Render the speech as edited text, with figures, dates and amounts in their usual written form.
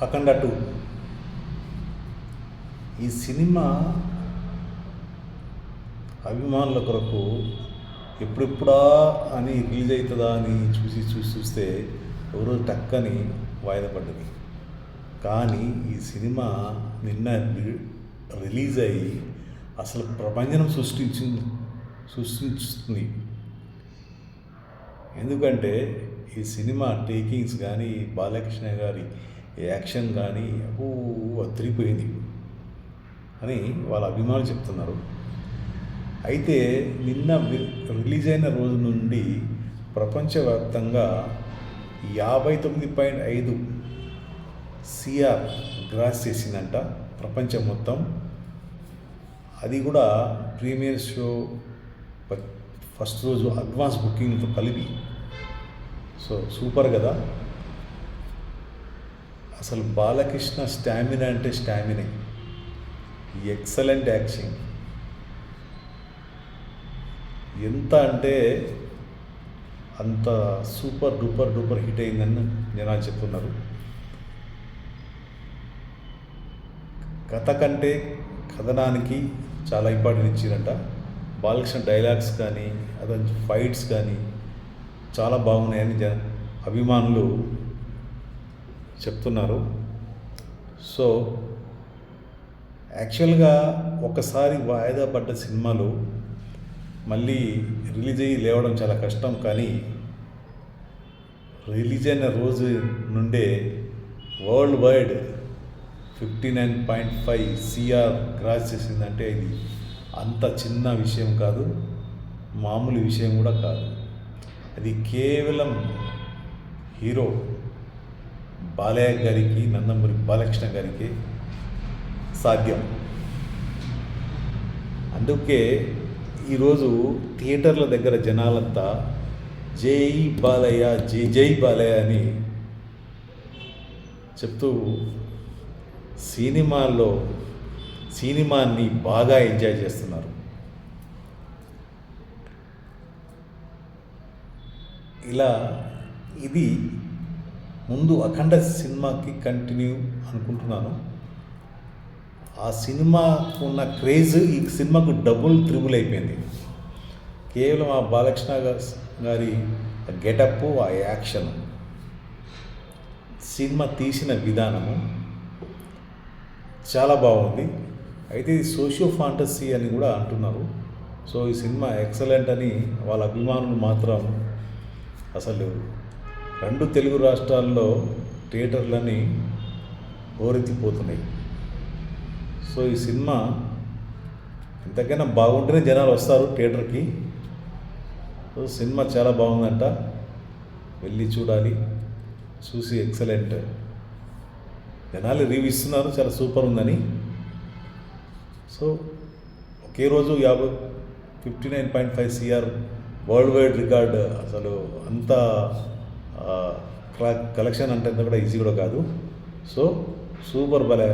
అఖండ 2 ఈ సినిమా అభిమానుల కొరకు ఎప్పుడెప్పుడా అని రిలీజ్ అవుతుందా అని చూస్తే ఎవరో టక్కని వాయిదా పడ్డది. కానీ ఈ సినిమా నిన్న రిలీజ్ అయ్యి అసలు ప్రపంచం సృష్టిస్తుంది. ఎందుకంటే ఈ సినిమా టేకింగ్స్ కానీ బాలకృష్ణ గారి యాక్షన్ కానీ అదిరిపోయింది అని వాళ్ళ అభిమానులు చెప్తున్నారు. అయితే నిన్న రిలీజ్ అయిన రోజు నుండి ప్రపంచవ్యాప్తంగా 59.5 CR గ్రాస్ చేసిందంట ప్రపంచం మొత్తం. అది కూడా ప్రీమియర్ షో ఫస్ట్ రోజు అడ్వాన్స్ బుకింగ్తో కలిపి. సో సూపర్ కదా. అసలు బాలకృష్ణ స్టామినా అంటే స్టామినే, ఎక్సలెంట్ యాక్షన్. ఎంత అంటే అంత సూపర్ డూపర్ హిట్ అయిందని జనాలు చెప్తున్నారు. కథ కంటే కథనానికి చాలా ఇంపార్టెంట్ ఇచ్చారంట. బాలకృష్ణ డైలాగ్స్ కానీ అతని ఫైట్స్ కానీ చాలా బాగున్నాయని అభిమానులు చెప్తున్నారు. సో యాక్చువల్గా ఒకసారి వాయిదా పడ్డ సినిమాలు మళ్ళీ రిలీజ్ అయ్యి లేవడం చాలా కష్టం. కానీ రిలీజ్ అయిన రోజు నుండే వరల్డ్ వైడ్ 59.5 CR క్రాస్ చేసిందంటే ఇది అంత చిన్న విషయం కాదు, మామూలు విషయం కూడా కాదు. అది కేవలం హీరో బాలయ్య గారికి, నందమూరి బాలకృష్ణ గారికి సాధ్యం. అందుకే ఈరోజు థియేటర్ల దగ్గర జనాలంతా జై బాలయ్య, జై బాలయ్య అని చెప్తూ సినిమాని బాగా ఎంజాయ్ చేస్తున్నారు. ఇలా ఇది ముందు అఖండ సినిమాకి కంటిన్యూ అనుకుంటున్నాను. ఆ సినిమాకు ఉన్న క్రేజ్ ఈ సినిమాకు డబుల్ త్రిబుల్ అయిపోయింది. కేవలం ఆ బాలకృష్ణ గారి గెటప్, ఆ యాక్షన్, సినిమా తీసిన విధానము చాలా బాగుంది. అయితే ఇది సోషియో ఫాంటసీ అని కూడా అంటున్నారు. సో ఈ సినిమా ఎక్సలెంట్ అని వాళ్ళ అభిమానులు మాత్రం అసలు 2 తెలుగు రాష్ట్రాల్లో థియేటర్లని హోరెత్తిపోతున్నాయి. సో ఈ సినిమా ఎంతకైనా బాగుంటేనే జనాలు వస్తారు థియేటర్కి. సో సినిమా చాలా బాగుందంట, వెళ్ళి చూడాలి. చూసి ఎక్సలెంట్ జనాలు రివ్యూ ఇస్తున్నారు, చాలా సూపర్ ఉందని. సో ఒకే రోజు 59.5 CR వరల్డ్ వైడ్ రికార్డ్. అసలు అంత కలెక్షన్ అంటే కూడా ఈజీ కూడా కాదు. సో సూపర్ భలే.